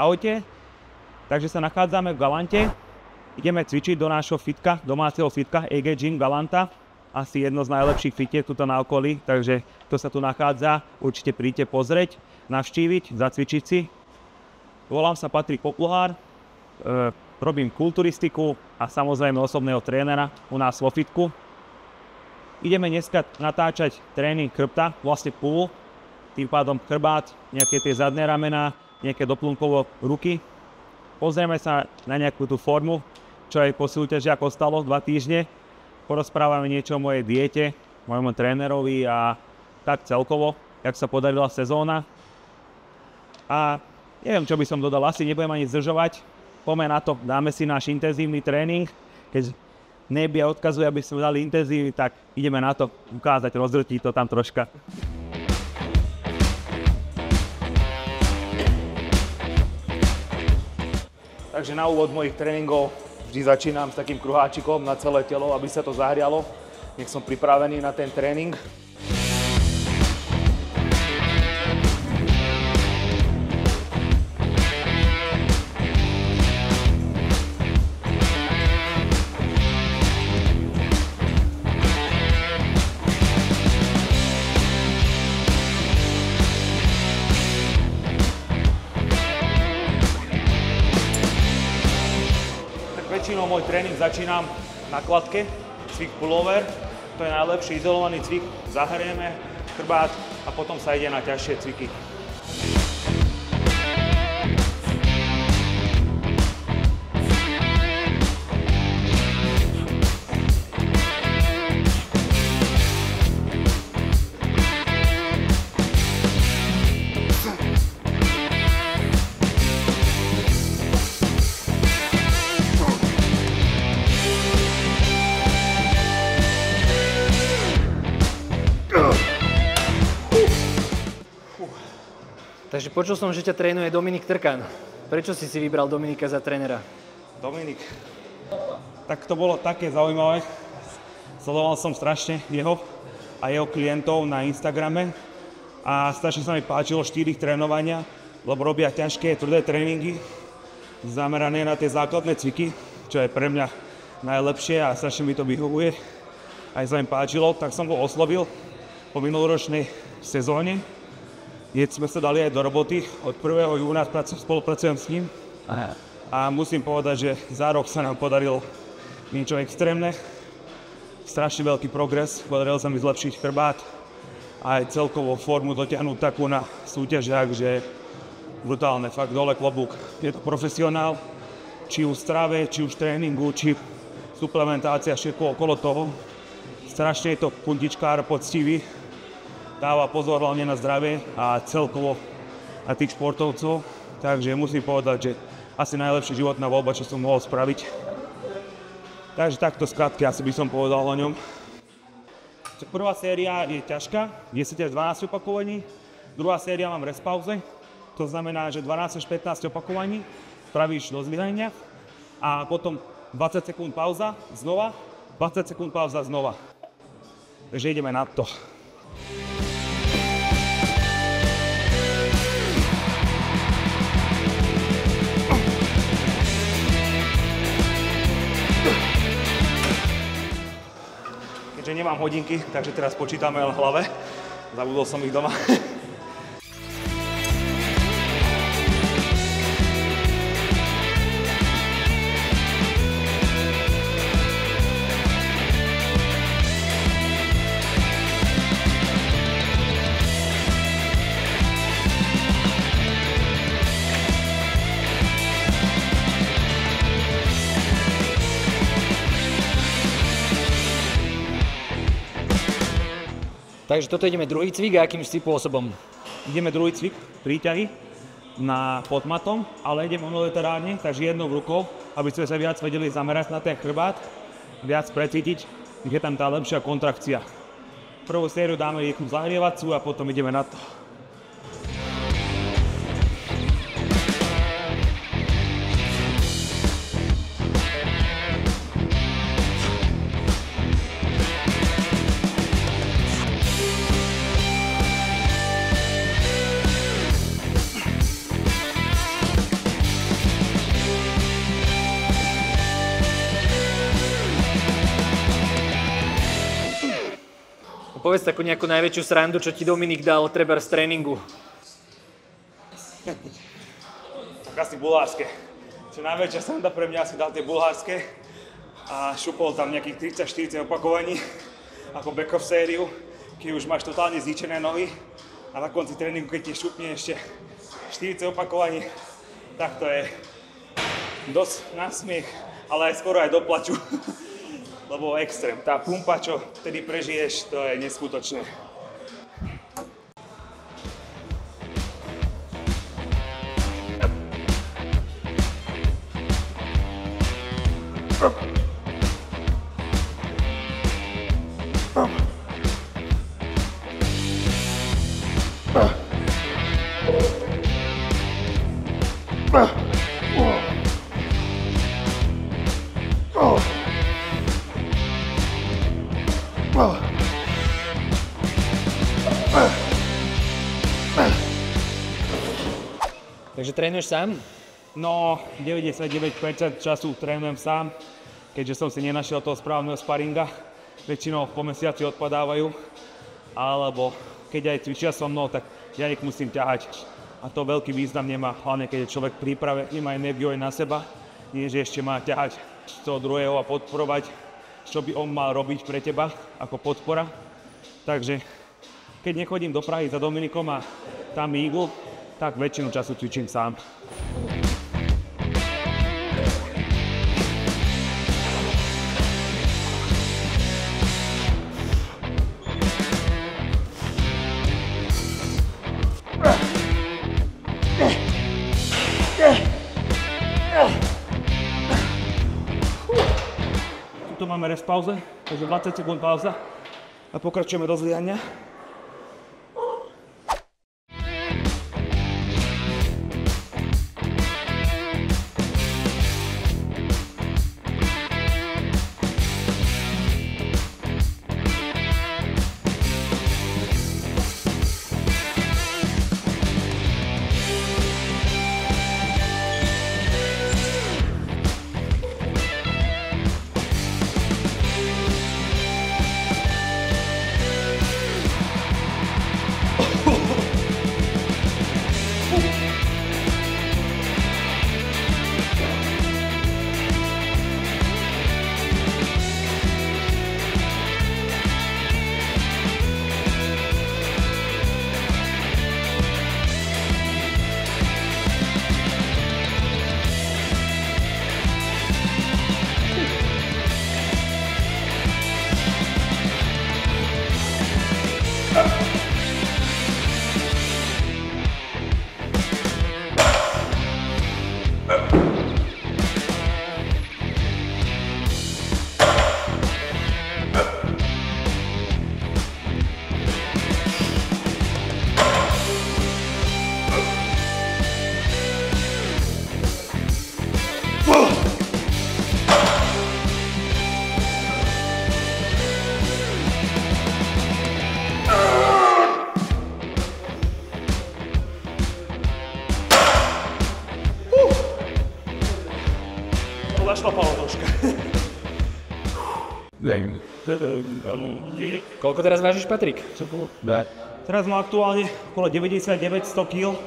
Ahojte, takže sa nachádzame v Galante. Ideme cvičiť do nášho fitka, domáceho fitka EG Gym Galanta. Asi jedno z najlepších fitiek tuto na okolí, takže kto sa tu nachádza, určite príďte pozrieť, navštíviť, zacvičiť si. Volám sa Patrik Popluhár, robím kulturistiku a samozrejme osobného trénera u nás vo fitku. Ideme dneska natáčať tréning chrbta, vlastne pull, tým pádom chrbát, nejaké tie zadné ramená, nejaké doplnkovo ruky. Pozrieme sa na nejakú tú formu, čo aj po súťažiach ostalo 2 týždne. Porozprávame niečo o mojej diete, mojom trénerovi a tak celkovo, jak sa podarila sezóna. A neviem, čo by som dodal, asi nebudem ani zdržovať. Poďme na to, dáme si náš intenzívny tréning. Keď Nebia odkazuje, aby sme dali intenzívny, tak ideme na to ukázať, rozdrtiť to tam troška. Takže na úvod mojich tréningov vždy začínam s takým kruháčikom na celé telo, aby sa to zahrialo. Nech som pripravený na ten tréning. Väčšinou môj tréning začínam na kladke, cvik pullover. To je najlepší izolovaný cvik. Zahrieme chrbát a potom sa ide na ťažšie cviky. Takže počul som, že ťa trénuje Dominik Trkan. Prečo si vybral Dominika za trénera? Dominik. Tak to bolo také zaujímavé. Sledoval som strašne jeho a jeho klientov na Instagrame a strašne sa mi páčilo štýl ich trénovania, lebo robia ťažké, tvrdé tréningy zamerané na tie základné cviky, čo je pre mňa najlepšie a strašne mi to vyhovuje. Aj sa mi páčilo, tak som ho oslovil po minuloročnej sezóne. Sme sa dali aj do roboty, od 1. júna spolupracujem s ním. Aha. A musím povedať, že za rok sa nám podarilo niečo extrémne. Strašne veľký progres, podarilo sa mi zlepšiť chrbát a aj celkovú formu dotiahnuť takú na súťažiach, že brutálne, fakt dole klobúk. Je to profesionál, či už v strave, či už v tréningu, či suplementácia, všetko okolo toho. Strašne je to puntičkár poctivý. Dáva pozor hlavne na zdravie a celkovo na tých športovcov, takže musím povedať, že asi najlepšia životná voľba, čo som mohol spraviť. Takže takto skratke asi by som povedal o ňom. Prvá séria je ťažká, 10 až 12 opakovaní, druhá séria mám rest pauze, to znamená, že 12 až 15 opakovaní spravíš do zdvihania a potom 20 sekúnd pauza znova, 20 sekúnd pauza znova. Takže ideme na to. Keďže nemám hodinky, takže teraz počítame len v hlave. Zabudol som ich doma. Takže toto ideme druhý cvik a akým spôsobom? Ideme druhý cvik, príťahy na podmatom, ale ideme unilaterálne, takže jednou rukou, aby sme sa viac vedeli zamerať na ten chrbát, viac precítiť, je tam tá lepšia kontrakcia. Prvú sériu dáme jednu zahrievacú a potom ideme na to. Povedz takú nejakú najväčšiu srandu, čo ti Dominik dal treba z tréningu. Tak asi bulhárske. Čo najväčšia sranda pre mňa asi dal tie bulhárske a šupol tam nejakých 30-40 opakovaní ako back-off sériu, keď už máš totálne zničené nohy a na konci tréningu, keď ti šupne ešte 40 opakovaní, tak to je dosť na smiech, ale aj skoro aj do plaču, lebo extrém. Tá pumpa, čo vtedy prežiješ, to je neskutočné. Takže trénuješ sám? No, 99% času trénujem sám, keďže som si nenašiel toho správneho sparinga. Väčšinou po mesiaci odpadávajú, alebo keď aj cvičia so mnou, tak ja ich musím ťahať. A to veľký význam nemá, hlavne keď je človek v príprave, nemá energiu aj na seba, nie že ešte má ťahať toho druhého a podporovať, čo by on mal robiť pre teba ako podpora. Takže keď nechodím do Prahy za Dominikom a tam Eagle, tak väčšinu času cvičím sám. Tuto máme rest pauze, takže 20 sekúnd pauza a pokračujeme do zliania. Zašlapalo troška. Koľko teraz vážiš, Patrik? Teraz mám aktuálne okolo 99-100 kg,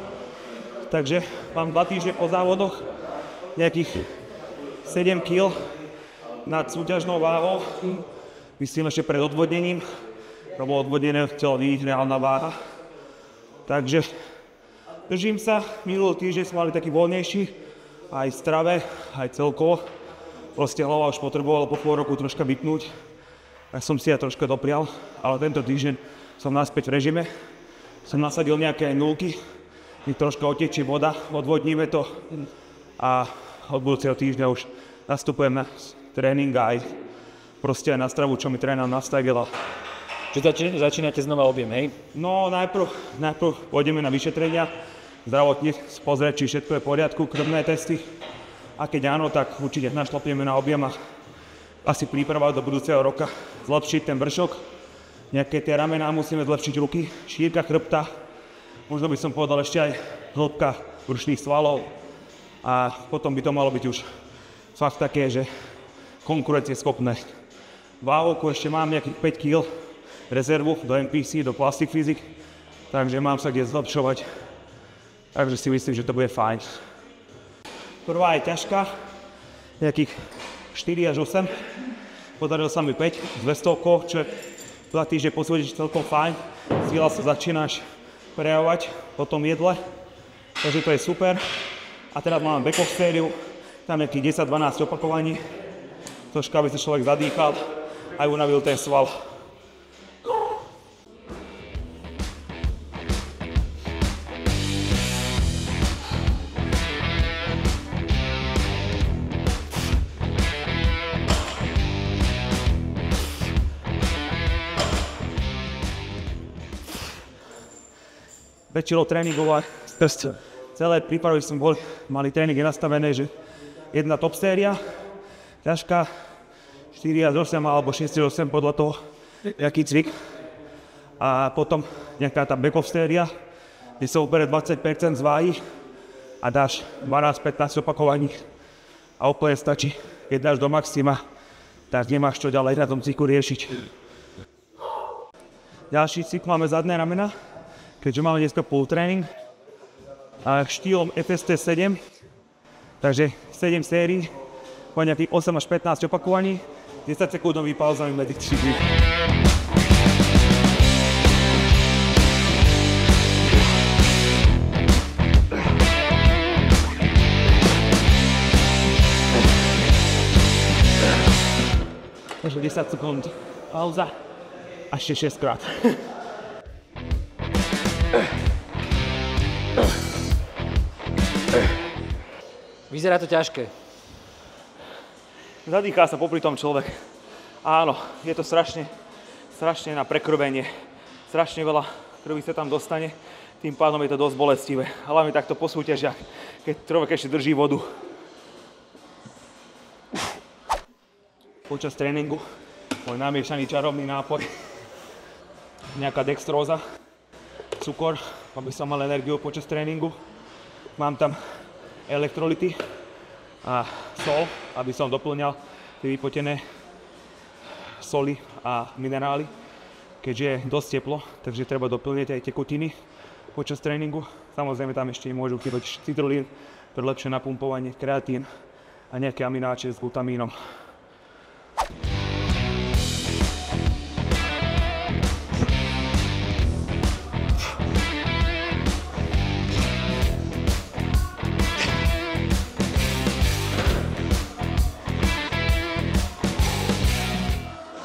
takže mám 2 týždne po závodoch nejakých 7 kg nad súťažnou váhou. Myslím ešte pred odvodnením, lebo odvodnené telo nie je reálna váha. Takže držím sa, minulý týždeň sme mali taký voľnejší, aj v strave, aj celkovo. Proste hlava už potrebovala po pol roku troška vypnúť, tak som si ja troška doprial, ale tento týždeň som naspäť v režime. Som nasadil nejaké nulky, nech troška otečie voda, odvodníme to a od budúceho týždňa už nastupujem na tréning aj proste aj na stravu, čo mi tréner nastavila. Čiže začínate znova objem, hej? No najprv pôjdeme na vyšetrenia, zdravotník pozrieť, či všetko je v poriadku, krvné testy. A keď áno, tak určite našlapneme na objem a asi príprava do budúceho roka zlepšiť ten vršok. Nejaké tie ramená musíme zlepšiť ruky, šírka chrbta. Možno by som povedal ešte aj hĺbka brušných svalov. A potom by to malo byť už fakt také, že konkurencieschopné. Váhovku ešte mám nejakých 5 kg, rezervu do NPC, do Plastic Physics, takže mám sa kde zlepšovať. Takže si myslím, že to bude fajn. Prvá je ťažká, nejakých 4 až 8. Podarilo sa mi 5 s 200, čo je 2 týždne posúdiť celkom fajn. Sila sa začínaš prejavovať po tom jedle, takže to je super. A teraz mám back-off sériu, tam nejakých 10-12 opakovaní. Troška, aby sa človek zadýchal, aj unavil ten sval. Väčšinou tréningovať, celé prípravy som mali tréningy nastavené, že jedna top séria, ťažká, 4 až 8 alebo 6 až 8 podľa toho, jaký cvik. A potom nejaká tá back-off séria, kde sa ubere 20% z váhy a dáš 12-15 opakovaní a úplne stačí, keď dáš do maxima, tak nemáš čo ďalej na tom cviku riešiť. Ďalší cvik máme zadné ramena, keďže máme dneska pull tréning a štýlom FST 7, takže 7 sérií, po nejakých 8 až 15 opakovaní, 10 sekundovými pauzami medzi cvikmi. Takže 10 sekúnd pauza a ešte 6 krát. Vyzerá to ťažké. Zadýchá sa popri tom človek. Áno, je to strašne na prekrvenie. Strašne veľa krvi sa tam dostane, tým pádom je to dosť bolestivé. Hlavne takto po súťažiach, keď človek ešte drží vodu. Počas tréningu môj namiešaný čarovný nápoj, nejaká dextróza, cukor, aby som mal energiu počas tréningu. Mám tam elektrolyty a sol, aby som doplňal tie vypotené soli a minerály, keďže je dosť teplo, takže treba doplniť aj tekutiny počas tréningu. Samozrejme tam ešte môžu chýbať citrulín pre lepšie napumpovanie, kreatín a nejaké amináče s glutamínom.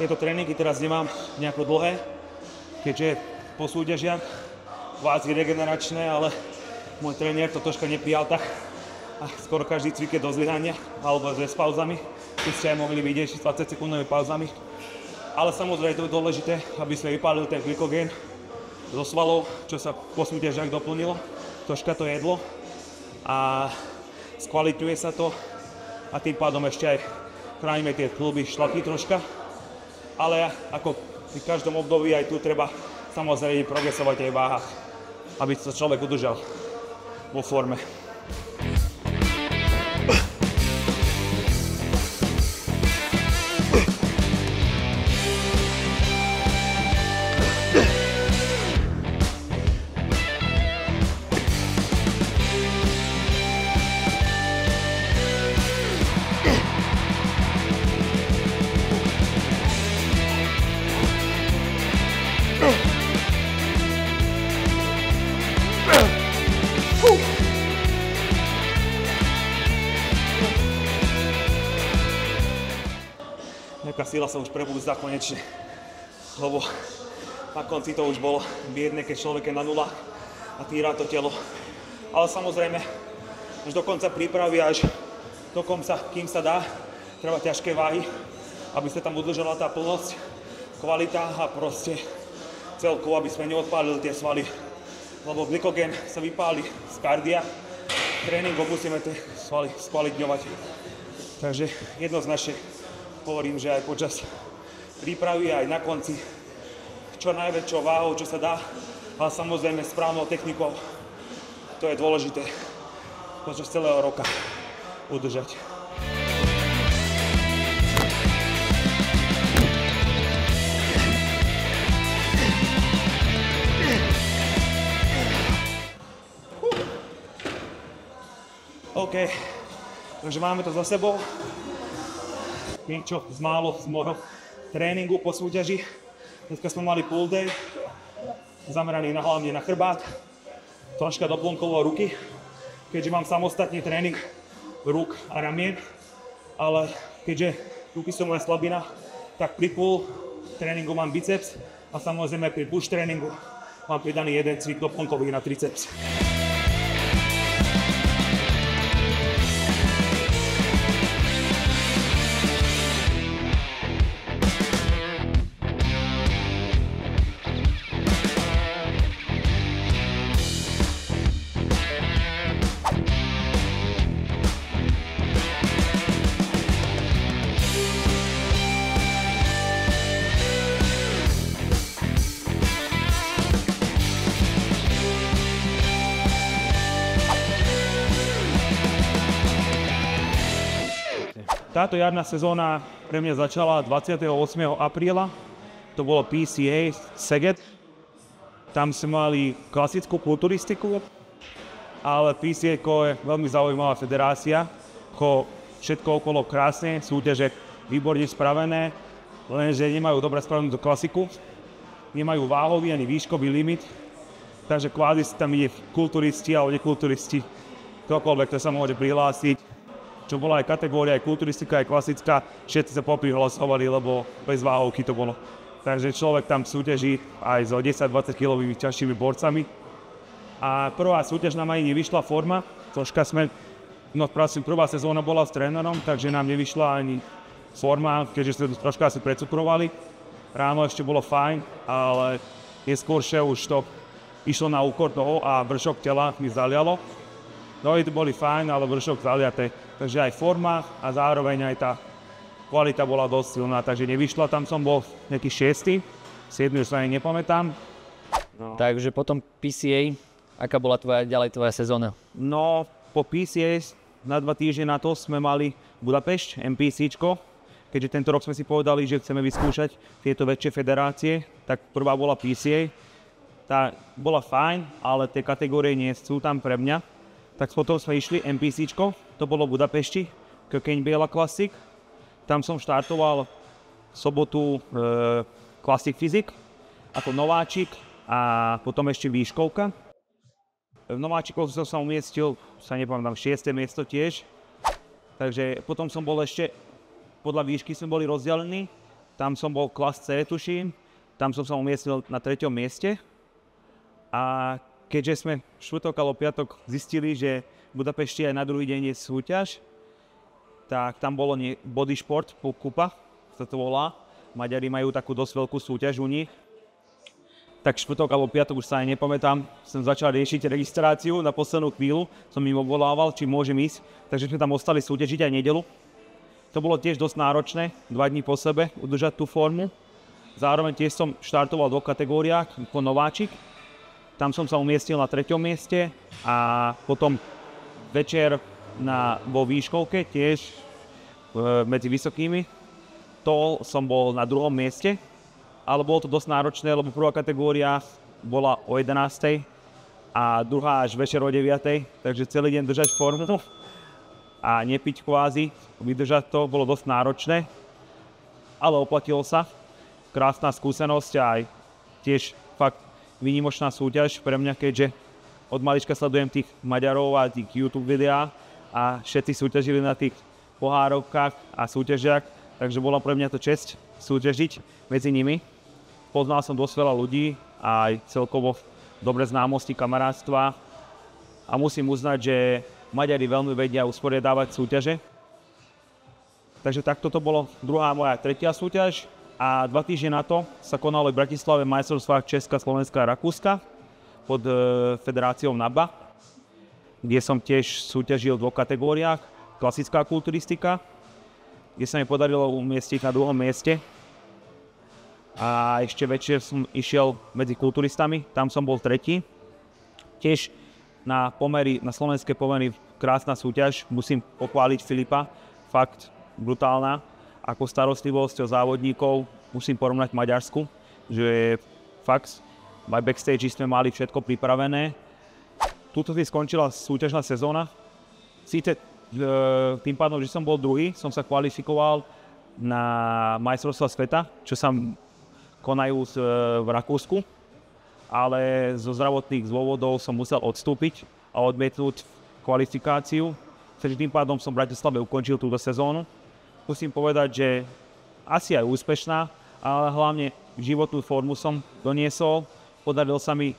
Tieto tréningy teraz nemám nejako dlhé, keďže po súťažiach kvázi regeneračné, ale môj tréner to troška neprijal tak a skoro každý cvik je do zlyhania alebo s pauzami. Tu ste aj mohli vidieť s 20 sekundovými pauzami. Ale samozrejme to je dôležité, aby sme vypálili ten glykogén zo svalov, čo sa po súťažiach doplnilo. Troška to jedlo a skvalitňuje sa to a tým pádom ešte aj chránime tie kĺby, šlaky troška. Ale ako v každom období aj tu treba samozrejme progresovať aj v váhach, aby sa človek udržal vo forme. Nejaká sila sa už prebúdza konečne, lebo na konci to už bolo biedne, keď človek je na nulách a týra to telo. Ale samozrejme, až do konca prípravy, až do konca, kým sa dá, treba ťažké váhy, aby sa tam udržala tá plnosť, kvalita a proste celkovo, aby sme neodpálili tie svaly. Lebo glykogén sa vypáli z kardia, tréningom musíme tie svaly skvalitňovať. Takže jednoznačne hovorím, že aj počas prípravy, aj na konci, čo najväčšou váhou, čo sa dá, ale samozrejme správnou technikou. To je dôležité počas celého roka udržať. OK, takže máme to za sebou. Niečo málo z môjho tréningu po súťaži. Dneska sme mali pull day, zameraný hlavne na chrbát, troška doplnkovo ruky, keďže mám samostatný tréning rúk a ramien, ale keďže ruky sú moja slabina, tak pri pull tréningu mám biceps a samozrejme pri push tréningu mám pridaný jeden cvik doplnkový na triceps. Táto jarná sezóna pre mňa začala 28. apríla. To bolo PCA Szeged. Tam sme mali klasickú kulturistiku, ale PCA je veľmi zaujímavá federácia. Všetko okolo krásne, súťaže výborne spravené, lenže nemajú dobre spravenú klasiku. Nemajú váhový ani výškový limit, takže kvázi tam ide kulturisti alebo nekulturisti. Ktokoľvek, kto sa môže prihlásiť. Čo bola aj kategória, aj kulturistika, aj klasická, všetci sa poprihlasovali, lebo bez váhovky to bolo. Takže človek tam súťaží aj so 10-20 kilovými ťažšími borcami. A prvá súťaž nám ani nevyšla forma, troška prvá sezóna bola s trénerom, takže nám nevyšla ani forma, keďže sme troška asi precukrovali. Ráno ešte bolo fajn, ale neskôršie už to išlo na úkor toho a vršok tela mi zalialo. Nohy boli fajn, ale vršok zaliaté. Takže aj forma a zároveň aj tá kvalita bola dosť silná, takže nevyšla. Tam som bol nejaký 6. 7. už sa ani nepamätám. No. Takže potom PCA, aká bola ďalej tvoja sezóna? No, po PCA na 2 týždne na to sme mali Budapešť, MPCčko. Keďže tento rok sme si povedali, že chceme vyskúšať tieto väčšie federácie, tak prvá bola PCA. Tá bola fajn, ale tie kategórie nie sú tam pre mňa. Tak potom sme išli MPCčko, to bolo v Budapešti, Kökény Béla Classic. Tam som štartoval v sobotu Classic Physique ako nováčik a potom ešte výškovka. V nováčikoch som sa umiestnil, sa nepamätám, 6. miesto tiež. Takže potom som bol ešte, podľa výšky sme boli rozdelení. Tam som bol Class C, tuším. Tam som sa umiestnil na 3. mieste. A keďže sme štvrtok alebo piatok zistili, že v Budapešti aj na druhý deň je súťaž, tak tam bolo body šport, kupa, sa to volá. Maďari majú takú dosť veľkú súťaž u nich. Tak štvrtok alebo piatok, už sa aj nepamätám, som začal riešiť registráciu na poslednú chvíľu, som im obvolával, či môžem ísť, takže sme tam ostali súťažiť aj nedeľu. To bolo tiež dosť náročné, 2 dní po sebe udržať tú formu. Zároveň tiež som štartoval v 2 kategóriách ako nováčik. Tam som sa umiestnil na 3. mieste a potom večer vo výškovke tiež medzi vysokými. To som bol na 2. mieste, ale bolo to dosť náročné, lebo prvá kategória bola o 11. a druhá až večer o 9. Takže celý deň držať formu a nepiť kvázi, vydržať to bolo dosť náročné, ale oplatilo sa. Krásna skúsenosť a aj tiež fakt výnimočná súťaž pre mňa, keďže od malička sledujem tých Maďarov a tých YouTube videá a všetci súťažili na tých pohárovkách a súťažiach, takže bola pre mňa to česť súťažiť medzi nimi. Poznal som dosť veľa ľudí a aj celkovo dobré známosti, kamarátstva a musím uznať, že Maďari veľmi vedia usporiadávať súťaže. Takže takto to bolo druhá moja 3. súťaž. A 2 týždne na to sa konalo v Bratislave majstrovstvá Česka, Slovenska a Rakúska pod federáciou NABA, kde som tiež súťažil v 2 kategóriách. Klasická kulturistika, kde sa mi podarilo umiestniť na 2. mieste. A ešte večer som išiel medzi kulturistami, tam som bol 3. Tiež na slovenské pomery krásna súťaž, musím pochváliť Filipa, fakt brutálna. Ako starostlivosť o závodníkov musím porovnať Maďarsku, že fakt aj backstage sme mali všetko pripravené. Tuto si skončila súťažná sezóna Síce tým pádom, že som bol druhý, som sa kvalifikoval na majstrovstvá sveta, čo sa konajú v Rakúsku, ale zo zdravotných dôvodov som musel odstúpiť a odmietnúť kvalifikáciu. Takže tým pádom som v Bratislave ukončil túto sezónu. Musím povedať, že asi aj úspešná, ale hlavne životnú formu som doniesol. Podarilo sa mi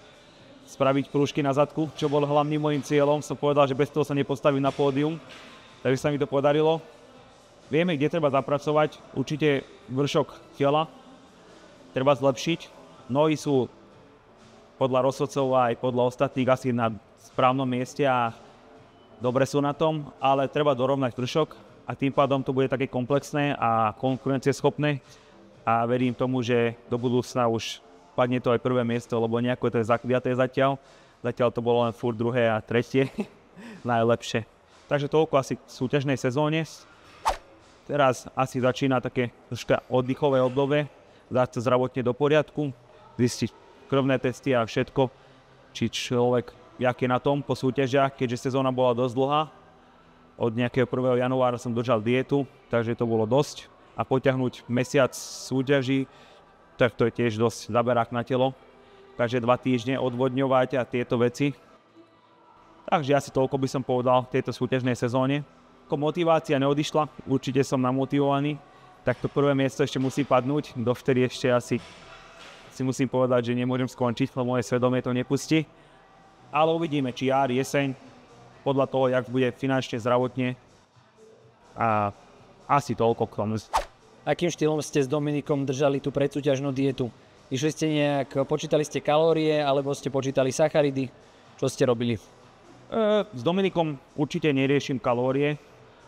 spraviť prúžky na zadku, čo bolo hlavným môjim cieľom. Som povedal, že bez toho sa nepostavím na pódium, takže sa mi to podarilo. Vieme, kde treba zapracovať. Určite vršok tela treba zlepšiť. Nohy sú podľa rozhodcov aj podľa ostatných asi na správnom mieste a dobre sú na tom, ale treba dorovnať vršok a tým pádom to bude také komplexné a konkurencieschopné a verím tomu, že do budúcna už padne to aj prvé miesto, lebo nejako to je zakviaté zatiaľ. Zatiaľ to bolo len furt druhé a tretie najlepšie. Takže toľko asi v súťažnej sezóne. Teraz asi začína také troška oddychové obdobie, dať sa zdravotne do poriadku, zistiť krvné testy a všetko, či človek jak je na tom po súťažiach, keďže sezóna bola dosť dlhá. Od nejakého 1. januára som držal dietu, takže to bolo dosť. A potiahnuť mesiac súťaží, tak to je tiež dosť zaberák na telo. Takže 2 týždne odvodňovať a tieto veci. Takže asi toľko by som povedal v tejto súťažnej sezóne. Ako motivácia neodišla, určite som namotivovaný. Tak to prvé miesto ešte musí padnúť, dovtedy ešte asi si musím povedať, že nemôžem skončiť, lebo moje svedomie to nepustí. Ale uvidíme, či jar, jeseň, podľa toho, jak bude finančne, zdravotne. A asi toľko k tomu. Akým štýlom ste s Dominikom držali tú predsúťažnú dietu? Išli ste počítali ste kalórie, alebo ste počítali sacharidy? Čo ste robili? S Dominikom určite neriešim kalórie.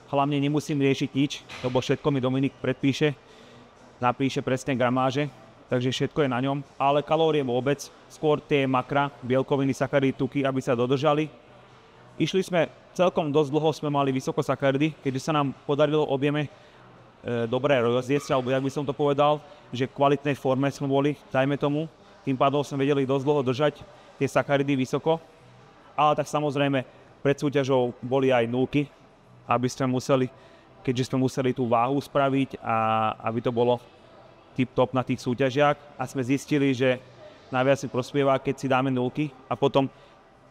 Hlavne nemusím riešiť nič, lebo všetko mi Dominik predpíše. Napíše presne gramáže, takže všetko je na ňom. Ale kalórie vôbec, skôr tie makra, bielkoviny, sacharidy, tuky, aby sa dodržali. Išli sme celkom dosť dlho, sme mali vysokosacharidy, keďže sa nám podarilo objeme dobre rozjesť, alebo jak by som to povedal, že v kvalitnej forme sme boli, dajme tomu. Tým pádom sme vedeli dosť dlho držať tie sacharidy vysoko. Ale tak samozrejme pred súťažou boli aj núky, aby sme museli, keďže sme museli tú váhu spraviť a aby to bolo tip-top na tých súťažiach. A sme zistili, že najviac si prospieva, keď si dáme núky a potom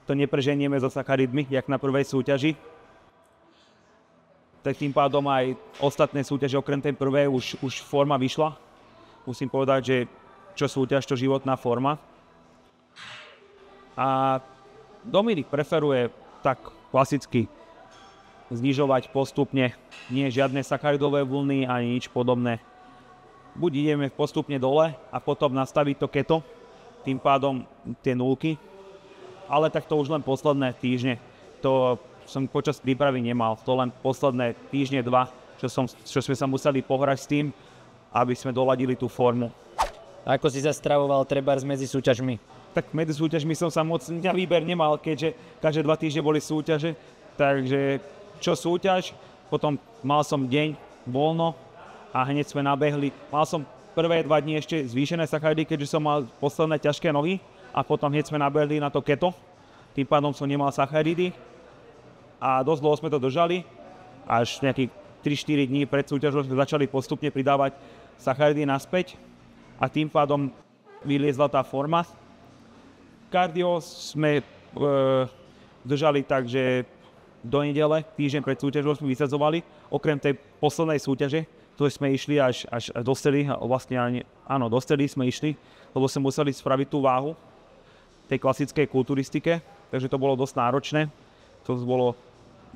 to nepreženieme so sacharidmi, jak na prvej súťaži. Tak tým pádom aj ostatné súťaže okrem tej prvej už forma vyšla. Musím povedať, že čo súťaž, to životná forma. A Dominik preferuje tak klasicky znižovať postupne, nie žiadne sacharidové vlny ani nič podobné. Buď ideme postupne dole a potom nastaviť to keto, tým pádom tie nulky, ale tak to už len posledné týždne. To som počas prípravy nemal, to len posledné týždne, 2, čo sme sa museli pohrať s tým, aby sme doladili tú formu. Ako si sa stravoval trebárs medzi súťažmi? Tak medzi súťažmi som sa moc na výber nemal, keďže každé 2 týždne boli súťaže, takže čo súťaž, potom mal som deň voľno a hneď sme nabehli. Mal som prvé 2 dni ešte zvýšené sacharidy, keďže som mal posledné ťažké nohy a potom hneď sme nabehli na to keto, tým pádom som nemal sacharidy. A dosť dlho sme to držali, až nejakých 3-4 dní pred súťažou sme začali postupne pridávať sacharidy naspäť a tým pádom vyliezla tá forma. Kardio sme držali tak, že do nedele, týždeň pred súťažou sme vysadzovali, okrem tej poslednej súťaže, to sme išli až do stredy, vlastne áno, do stredy sme išli, lebo sme museli spraviť tú váhu tej klasickej kulturistike, takže to bolo dosť náročné. To bolo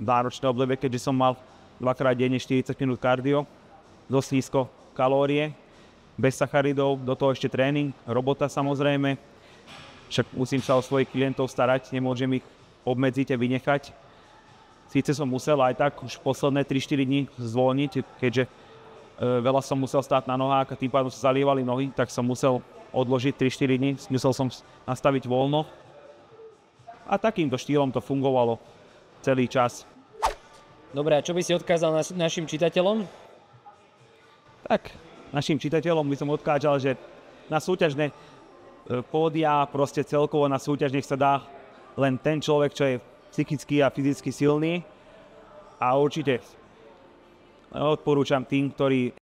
náročné obdobie, keďže som mal 2-krát denne 40 minút kardio, dosť nízko kalórie, bez sacharidov, do toho ešte tréning, robota samozrejme. Však musím sa o svojich klientov starať, nemôžem ich obmedziť a vynechať. Síce som musel aj tak už posledné 3-4 dní zvolniť, keďže veľa som musel stáť na nohách a tým pádom sa zalievali nohy, tak som musel odložiť 3-4 dní, musel som nastaviť voľno. A takýmto štýlom to fungovalo celý čas. Dobre, a čo by si odkázal našim čitateľom? Tak, našim čitateľom by som odkázal, že na súťažné pódia, proste celkovo na súťaž nech sa dá len ten človek, čo je psychicky a fyzicky silný A určite odporúčam tým, ktorí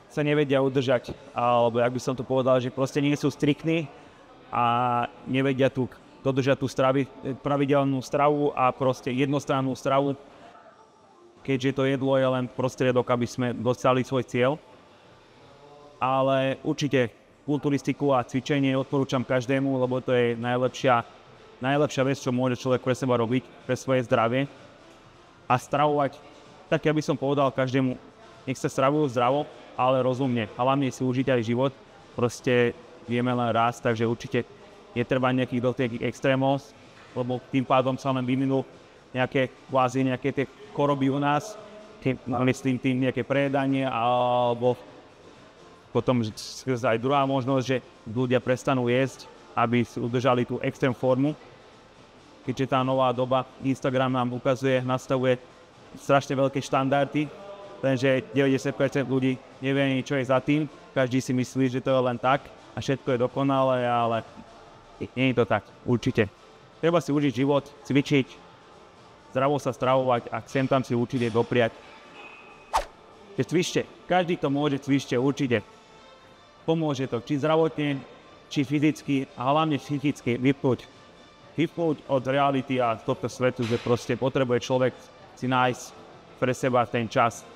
sa nevedia udržať, alebo jak by som to povedal, že proste nie sú striktní a nevedia dodržať tú pravidelnú stravu a proste jednostrannú stravu, keďže to jedlo je len prostriedok, aby sme dosiahli svoj cieľ. Ale určite kulturistiku a cvičenie odporúčam každému, lebo to je najlepšia vec, čo môže človek pre seba robiť, pre svoje zdravie. A stravovať, tak ja by som povedal každému, nech sa stravujú zdravo, ale rozumne. A hlavne si užiť aj život. Proste vieme len raz, takže určite netreba nejakých extrémov, lebo tým pádom sa len vyvinú nejaké tie choroby u nás, myslím tým nejaké prejedanie, alebo potom aj druhá možnosť, že ľudia prestanú jesť, aby si udržali tú extrém formu. Keďže tá nová doba, Instagram nám ukazuje, nastavuje strašne veľké štandardy, lenže 90% ľudí nevie, čo je za tým. Každý si myslí, že to je len tak a všetko je dokonalé, ale nie je to tak, určite. Treba si užiť život, cvičiť, zdravo sa stravovať a sem tam si určite dopriať. Cvičte, každý to môže, cvičte určite. Pomôže to či zdravotne, či fyzicky a hlavne psychicky vypnúť od reality a tohto svetu, že proste potrebuje človek si nájsť pre seba ten čas